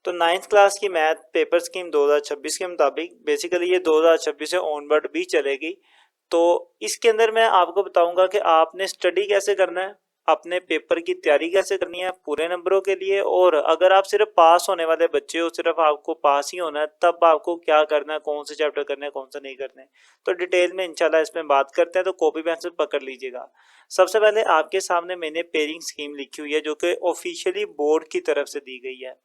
तो ninth class की math paper scheme 2026 के मुताबिक बेसिकली ये 2026 से ऑनवर्ड भी चलेगी। तो इसके अंदर मैं आपको बताऊंगा कि आपने स्टडी कैसे करना है, अपने पेपर की तैयारी कैसे करनी है पूरे नंबरों के लिए, और अगर आप सिर्फ पास होने वाले बच्चे हो, सिर्फ आपको पास ही होना है, तब आपको क्या करना है, कौन से चैप्टर करने हैं, कौन से नहीं करने हैं। तो डिटेल में इंशाल्लाह इसमें बात करते हैं, तो कॉपी पेंसिल पकड़ लीजिएगा। सबसे पहले आपके सामने मैंने पेयरिंग स्कीम लिखी हुई है जो कि ऑफिशियली बोर्ड की तरफ से दी गई है।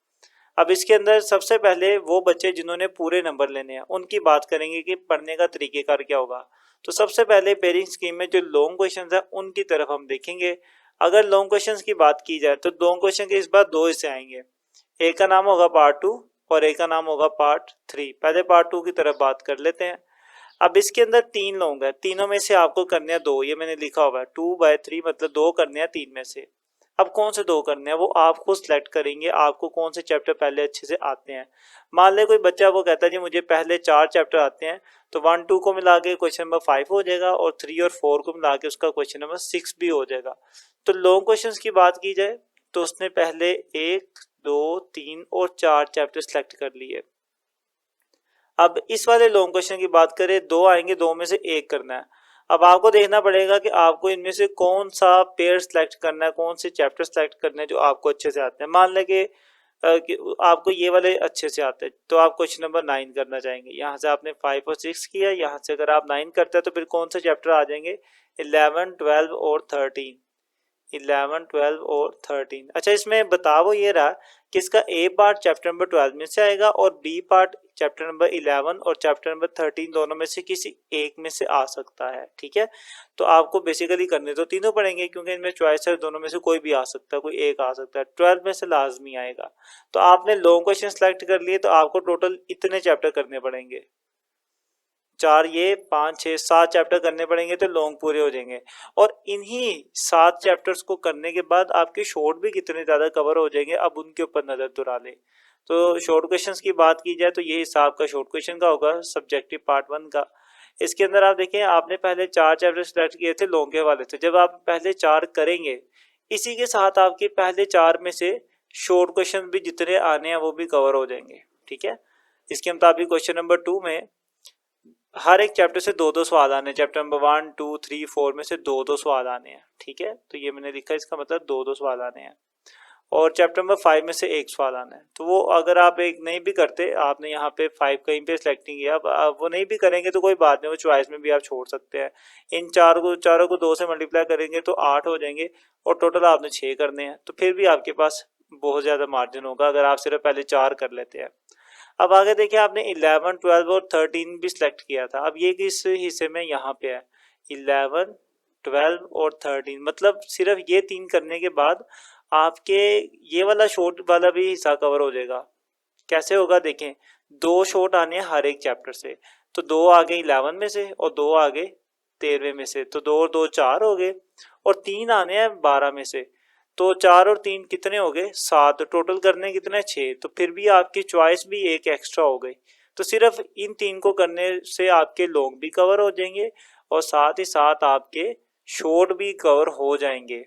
अब इसके अंदर सबसे पहले वो बच्चे जिन्होंने पूरे नंबर लेने हैं उनकी बात करेंगे कि पढ़ने का तरीकेकार क्या होगा। तो सबसे पहले पेयरिंग स्कीम में जो लॉन्ग क्वेश्चंस है उनकी तरफ हम देखेंगे। अगर लॉन्ग क्वेश्चंस की बात की जाए तो लॉन्ग क्वेश्चन के इस बार दो हिस्से आएंगे। एक का नाम होगा पार्ट टू और एक का नाम होगा पार्ट थ्री। पहले पार्ट टू की तरफ बात कर लेते हैं। अब इसके अंदर तीन लॉन्ग है, तीनों में से आपको करने हैं दो, ये मैंने लिखा हुआ है 2/3, मतलब दो करने हैं तीन में से। अब कौन से दो करने हैं वो आपको सिलेक्ट करेंगे, आपको कौन से चैप्टर पहले अच्छे से आते हैं। मान ले कोई बच्चा वो कहता है जी मुझे पहले 4 चैप्टर आते हैं, तो 1 2 को मिला के क्वेश्चन नंबर 5 हो जाएगा और 3 और 4 को मिला के उसका क्वेश्चन नंबर 6 भी हो जाएगा। तो लॉन्ग क्वेश्चंस की बात की जाए तो उसने पहले 1 2 3 और 4 चैप्टर सेलेक्ट कर लिए। अब इस वाले लॉन्ग क्वेश्चन की बात करें, दो आएंगे, दो में से एक करना है। अब आपको देखना पड़ेगा कि आपको इनमें से कौन सा पेयर सेलेक्ट करना है, कौन से चैप्टर सेलेक्ट करने हैं जो आपको अच्छे से आते हैं। मान लें कि आपको ये वाले अच्छे से आते हैं, तो आप क्वेश्चन नंबर 9 करना चाहेंगे। यहाँ से आपने 5 और 6 किया, यहाँ से अगर आप 9 करते हैं तो फिर कौन से चैप्टर आ जाएंगे, 11 12 और 13। 11 12 और 13। अच्छा, इसमें बताओ ये रहा कि इसका ए पार्ट चैप्टर नंबर 12 में से आएगा और बी पार्ट चैप्टर नंबर 11 और चैप्टर नंबर 13 दोनों में से किसी एक में से आ सकता है। ठीक है, तो आपको बेसिकली करने तो तीनों पड़ेंगे क्योंकि इनमें चॉइस है, दोनों में से कोई भी आ सकता है, कोई एक आ सकता है, 12 में से लाजमी आएगा। तो आपने लॉन्ग क्वेश्चन सेलेक्ट कर लिए, तो आपको टोटल इतने चैप्टर करने पड़ेंगे, 4 ये 5 6 7 चैप्टर करने पड़ेंगे तो लॉन्ग पूरे हो जाएंगे। और इन्हीं 7 चैप्टर्स को करने के बाद आपके शॉर्ट भी कितने ज़्यादा कवर हो जाएंगे, अब उनके ऊपर नज़र दुरा ले। तो शॉर्ट क्वेश्चंस की बात की जाए तो ये हिसाब का शॉर्ट क्वेश्चन का होगा सब्जेक्टिव पार्ट 1 का। इसके अंदर आप देखें, आपने पहले 4 चैप्टर सेलेक्ट किए थे लॉन्ग के वाले थे, जब आप पहले 4 करेंगे इसी के साथ आपके पहले 4 में से शॉर्ट क्वेश्चन भी जितने आने हैं वो भी कवर हो जाएंगे। ठीक है, इसके मुताबिक क्वेश्चन नंबर 2 में हर एक चैप्टर से दो दो सवाल आने हैं, चैप्टर नंबर 1 2 3 4 में से दो दो सवाल आने हैं। ठीक है, तो ये मैंने लिखा है, इसका मतलब दो दो सवाल आने हैं। और चैप्टर नंबर 5 में से एक सवाल आना है। तो वो अगर आप एक नहीं भी करते, आपने यहाँ पे 5 कहीं पे सेलेक्ट नहीं किया, अब वो नहीं भी करेंगे तो कोई बात नहीं, वो चॉइस में भी आप छोड़ सकते हैं। इन चारों को 2 से मल्टीप्लाई करेंगे तो 8 हो जाएंगे और टोटल आपने 6 करने हैं, तो फिर भी आपके पास बहुत ज़्यादा मार्जिन होगा अगर आप सिर्फ पहले 4 कर लेते हैं। अब आगे देखिए, आपने 11 12 और 13 भी सिलेक्ट किया था, अब ये किस हिस्से में यहाँ पे है, 11 12 और 13, मतलब सिर्फ ये 3 करने के बाद आपके ये वाला शॉर्ट वाला भी हिस्सा कवर हो जाएगा। कैसे होगा देखें, 2 शॉर्ट आने हैं हर एक चैप्टर से, तो 2 आ गए 11 में से और 2 आ गए 13 में से, तो 2 और 2 4 हो गए, और 3 आने हैं 12 में से, तो 4 और 3 कितने हो गए 7, टोटल करने कितने 6, तो फिर भी आपकी चॉइस भी एक एक्स्ट्रा हो गई। तो सिर्फ इन 3 को करने से आपके लॉन्ग भी कवर हो जाएंगे और साथ ही साथ आपके शॉर्ट भी कवर हो जाएंगे।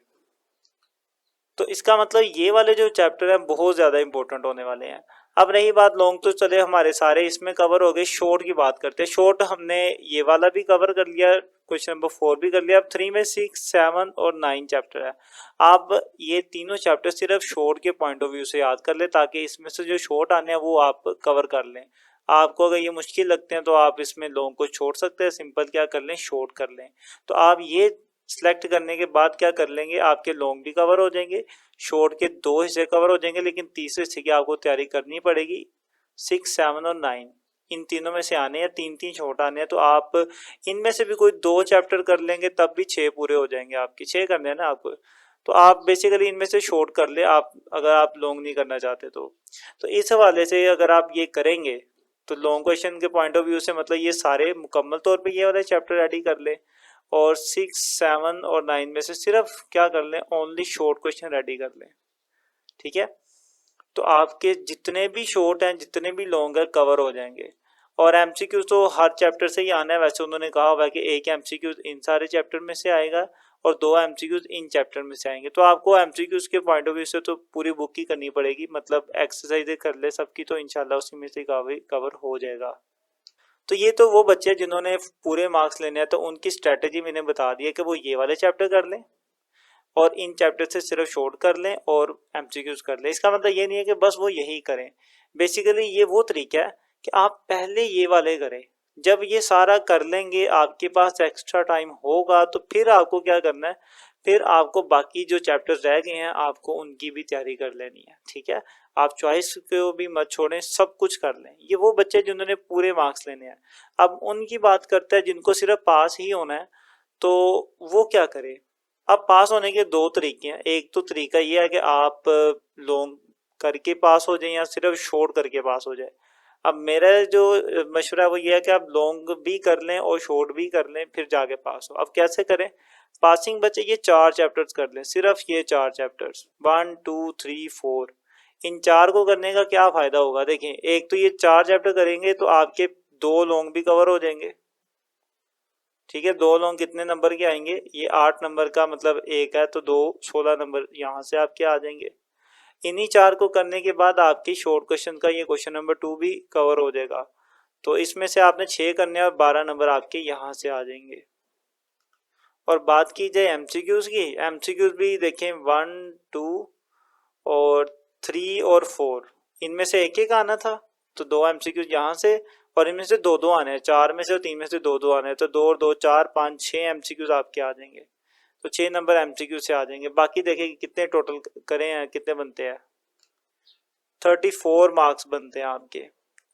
तो इसका मतलब ये वाले जो चैप्टर हैं बहुत ज़्यादा इंपॉर्टेंट होने वाले हैं। अब रही बात लॉन्ग, तो चले हमारे सारे इसमें कवर हो गए। शॉर्ट की बात करते हैं। शॉर्ट हमने ये वाला भी कवर कर लिया, क्वेश्चन नंबर 4 भी कर लिया। अब 3 में 6 7 और 9 चैप्टर है। आप ये तीनों चैप्टर सिर्फ शॉर्ट के पॉइंट ऑफ व्यू से याद कर ले, ताकि इसमें से जो शॉर्ट आने हैं वो आप कवर कर लें। आपको अगर ये मुश्किल लगते हैं तो आप इसमें लॉन्ग को छोड़ सकते हैं, सिंपल क्या कर लें, शॉर्ट कर लें। तो आप ये सिलेक्ट करने के बाद क्या कर लेंगे, आपके लॉन्ग भी कवर हो जाएंगे, शॉर्ट के 2 हिस्से कवर हो जाएंगे, लेकिन तीसरे हिस्से की आपको तैयारी करनी पड़ेगी। 6 7 और 9 इन तीनों में से आने हैं, 3 शॉर्ट आने हैं, तो आप इनमें से भी कोई 2 चैप्टर कर लेंगे तब भी 6 पूरे हो जाएंगे आपके, 6 करने हैं ना आपको। तो आप बेसिकली इनमें से शॉर्ट कर ले आप, अगर आप लॉन्ग नहीं करना चाहते तो इस हवाले से अगर आप ये करेंगे तो लॉन्ग क्वेश्चन के पॉइंट ऑफ व्यू से मतलब ये सारे मुकम्मल तौर पे ये वाले चैप्टर रेडी कर ले, और 6 7 और 9 में से सिर्फ क्या कर लें, ओनली शॉर्ट क्वेश्चन रेडी कर लें। ठीक है, तो आपके जितने भी शॉर्ट हैं, जितने भी लॉन्ग है, कवर हो जाएंगे। और एमसीक्यू तो हर चैप्टर से ही आना है, वैसे उन्होंने कहा हुआ है कि एक एमसीक्यू इन सारे चैप्टर में से आएगा और 2 एमसीक्यूज इन चैप्टर में से आएंगे। तो आपको एमसीक्यूज के पॉइंट ऑफ व्यू से तो पूरी बुक की करनी पड़ेगी, मतलब एक्सरसाइज कर ले सबकी तो इंशाल्लाह उसी में से कवर हो जाएगा। तो ये तो वो बच्चे जिन्होंने पूरे मार्क्स लेने हैं तो उनकी स्ट्रेटेजी मैंने बता दी है कि वो ये वाले चैप्टर कर लें और इन चैप्टर से सिर्फ शॉर्ट कर लें और एमसीक्यूज कर लें। इसका मतलब ये नहीं है कि बस वो यही करें, बेसिकली ये वो तरीका है कि आप पहले ये वाले करें, जब ये सारा कर लेंगे आपके पास एक्स्ट्रा टाइम होगा तो फिर आपको क्या करना है, फिर आपको बाकी जो चैप्टर्स रह गए हैं आपको उनकी भी तैयारी कर लेनी है। ठीक है, आप चॉइस को भी मत छोड़ें, सब कुछ कर लें। ये वो बच्चे जिन्होंने पूरे मार्क्स लेने हैं। अब उनकी बात करते हैं जिनको सिर्फ पास ही होना है, तो वो क्या करें। अब पास होने के दो तरीके हैं। एक तो तरीका ये है कि आप लॉन्ग करके पास हो जाएं या सिर्फ शॉर्ट करके पास हो जाए। अब मेरा जो मशवरा है वो ये है कि आप लॉन्ग भी कर लें और शॉर्ट भी कर लें फिर जाके पास हो। अब कैसे करें, पासिंग बच्चे ये 4 चैप्टर्स कर लें, सिर्फ ये 4 चैप्टर्स 1 2 3 4। इन 4 को करने का क्या फायदा होगा, देखें एक तो ये 4 चैप्टर करेंगे तो आपके 2 लॉन्ग भी कवर हो जाएंगे। ठीक है, 2 लॉन्ग कितने नंबर के आएंगे, ये 8 नंबर का मतलब एक है तो 2 16 नंबर यहाँ से आपके आ जाएंगे। इन्हीं 4 को करने के बाद आपकी शॉर्ट क्वेश्चन का ये क्वेश्चन नंबर 2 भी कवर हो जाएगा। तो इसमें से आपने 6 करने और 12 नंबर आपके यहाँ से आ जाएंगे। और बात की जाए एमसीक्यूज की, एमसीक्यूज भी देखें 1 2 और 3 और 4, इनमें से एक एक आना था तो 2 एमसीक्यूज यहाँ से और इनमें से 2 2 आने हैं, 4 में से और 3 में से 2 2 आने हैं, तो 2 और 2 4 5 6 एमसीक्यूज आपके आ जाएंगे। तो 6 नंबर एमसीक्यू से आ जाएंगे। बाकी देखें कितने टोटल करें हैं, कितने बनते हैं, 34 मार्क्स बनते हैं आपके।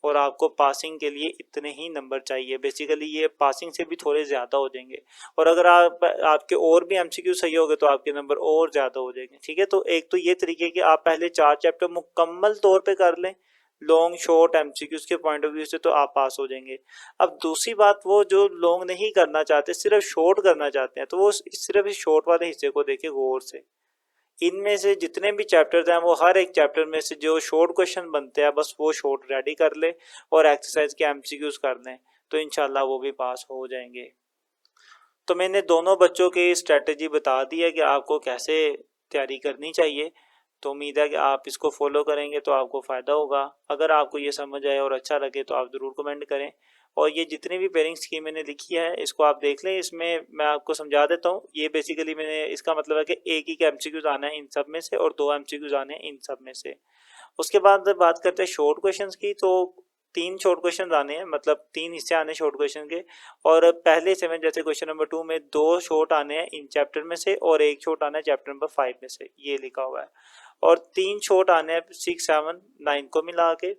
और आपको पासिंग के लिए इतने ही नंबर चाहिए, बेसिकली ये पासिंग से भी थोड़े ज़्यादा हो जाएंगे। और अगर आपके और भी एमसीक्यू सही हो गए तो आपके नंबर और ज़्यादा हो जाएंगे। ठीक है, तो एक तो ये तरीके कि आप पहले 4 चैप्टर मुकम्मल तौर पे कर लें लॉन्ग शॉर्ट एमसीक्यूज के पॉइंट ऑफ व्यू से, तो आप पास हो जाएंगे। अब दूसरी बात, वो जो लॉन्ग नहीं करना चाहते सिर्फ शॉर्ट करना चाहते हैं, तो वो सिर्फ इस शॉर्ट वाले हिस्से को देखें गौर से। इनमें से जितने भी चैप्टर्स हैं वो हर एक चैप्टर में से जो शॉर्ट क्वेश्चन बनते हैं बस वो शॉर्ट रेडी कर ले और एक्सरसाइज के एमसीक्यूज कर लें, तो इंशाल्लाह वो भी पास हो जाएंगे। तो मैंने दोनों बच्चों की स्ट्रेटजी बता दी है कि आपको कैसे तैयारी करनी चाहिए। तो उम्मीद है कि आप इसको फॉलो करेंगे तो आपको फ़ायदा होगा। अगर आपको ये समझ आए और अच्छा लगे तो आप ज़रूर कमेंट करें। और ये जितनी भी पेयरिंग स्कीम मैंने लिखी है इसको आप देख लें। इसमें मैं आपको समझा देता हूँ। ये बेसिकली मैंने, इसका मतलब है कि एक ही का एमसीक्यूज आना है इन सब में से और 2 एमसीक्यूज आने हैं इन सब में से। उसके बाद बात करते हैं शॉर्ट क्वेश्चंस की, तो 3 शॉर्ट क्वेश्चन आने हैं, मतलब 3 हिस्से आने शॉर्ट क्वेश्चन के। और पहले से में जैसे क्वेश्चन नंबर 2 में 2 शॉर्ट आने हैं इन चैप्टर में से और 1 शॉर्ट आना है चैप्टर नंबर 5 में से, ये लिखा हुआ है। और 3 शॉर्ट आने हैं 6 7 9 को मिला के।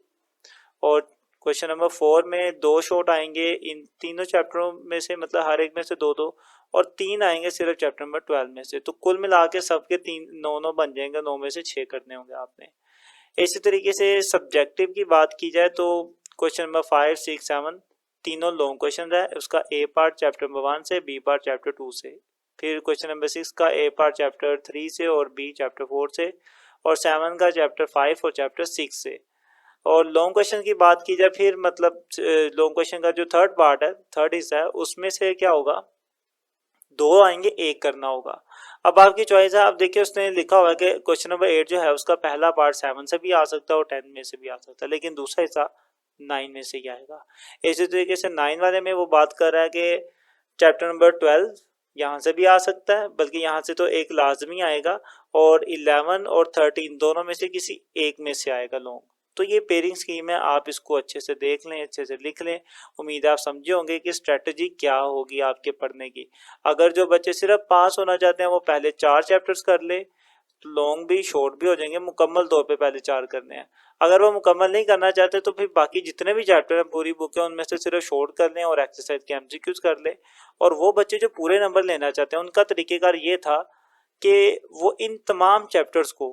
और क्वेश्चन नंबर 4 में 2 शॉर्ट आएंगे इन तीनों चैप्टरों में से, मतलब हर एक में से 2 2, और 3 आएंगे सिर्फ चैप्टर नंबर 12 में से। तो कुल मिला के सबके 3 9 9 बन जाएंगे, 9 में से 6 करने होंगे आपने। इसी तरीके से सब्जेक्टिव की बात की जाए तो क्वेश्चन नंबर 5 6 7 तीनों लॉन्ग क्वेश्चन है। उसका ए पार्ट चैप्टर नंबर 1 से, बी पार्ट चैप्टर 2 से। फिर क्वेश्चन नंबर 6 का ए पार्ट चैप्टर 3 से और बी चैप्टर 4 से। और 7 का चैप्टर 5 और चैप्टर 6 से। और लॉन्ग क्वेश्चन की बात की जाए फिर, मतलब लॉन्ग क्वेश्चन का जो थर्ड पार्ट है, थर्ड हिस्सा है, उसमें से क्या होगा, 2 आएंगे, 1 करना होगा। अब आपकी चॉइस है। आप देखिए उसने लिखा हुआ है कि क्वेश्चन नंबर 8 जो है उसका पहला पार्ट 7 से भी आ सकता है और 10 में से भी आ सकता है, लेकिन दूसरा हिस्सा 9 में से ही आएगा। इसी तरीके से 9 वाले में वो बात कर रहा है कि चैप्टर नंबर 12 यहाँ से भी आ सकता है, बल्कि यहाँ से तो एक लाजमी आएगा, और 11 और 13 दोनों में से किसी एक में से आएगा लॉन्ग। तो ये पेयरिंग स्कीम है, आप इसको अच्छे से देख लें, अच्छे से लिख लें। उम्मीद है आप समझे होंगे कि स्ट्रेटजी क्या होगी आपके पढ़ने की। अगर जो बच्चे सिर्फ पास होना चाहते हैं वो पहले 4 चैप्टर्स कर ले, तो लॉन्ग भी शॉर्ट भी हो जाएंगे। मुकम्मल तौर पे पहले 4 करने हैं। अगर वो मुकम्मल नहीं करना चाहते तो फिर बाकी जितने भी चैप्टर हैं पूरी बुक है उनमें से सिर्फ शॉर्ट कर लें और एक्सरसाइज के एमसीक्यूज कर लें। और वो बच्चे जो पूरे नंबर लेना चाहते हैं उनका तरीकेकार ये था कि वो इन तमाम चैप्टर्स को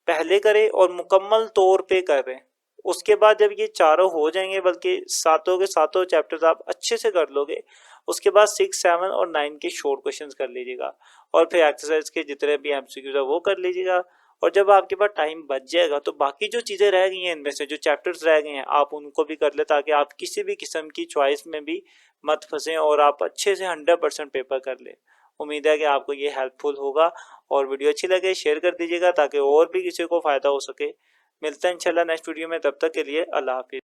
पहले करें और मुकम्मल तौर पे करें। उसके बाद जब ये चारों हो जाएंगे, बल्कि सातों के सातों चैप्टर्स आप अच्छे से कर लोगे, उसके बाद 6 7 और 9 के शॉर्ट क्वेश्चंस कर लीजिएगा और फिर एक्सरसाइज के जितने भी एमसीक्यूज है वो कर लीजिएगा। और जब आपके पास टाइम बच जाएगा तो बाकी जो चीज़ें रह गई हैं, इनमें से जो चैप्टर्स रह गए हैं आप उनको भी कर ले, ताकि आप किसी भी किस्म की चॉइस में भी मत फंसें और आप अच्छे से 100% पेपर कर ले। उम्मीद है कि आपको ये हेल्पफुल होगा, और वीडियो अच्छी लगे शेयर कर दीजिएगा ताकि और भी किसी को फ़ायदा हो सके। मिलते हैं इंशाल्लाह नेक्स्ट वीडियो में, तब तक के लिए अल्लाह हाफिज़।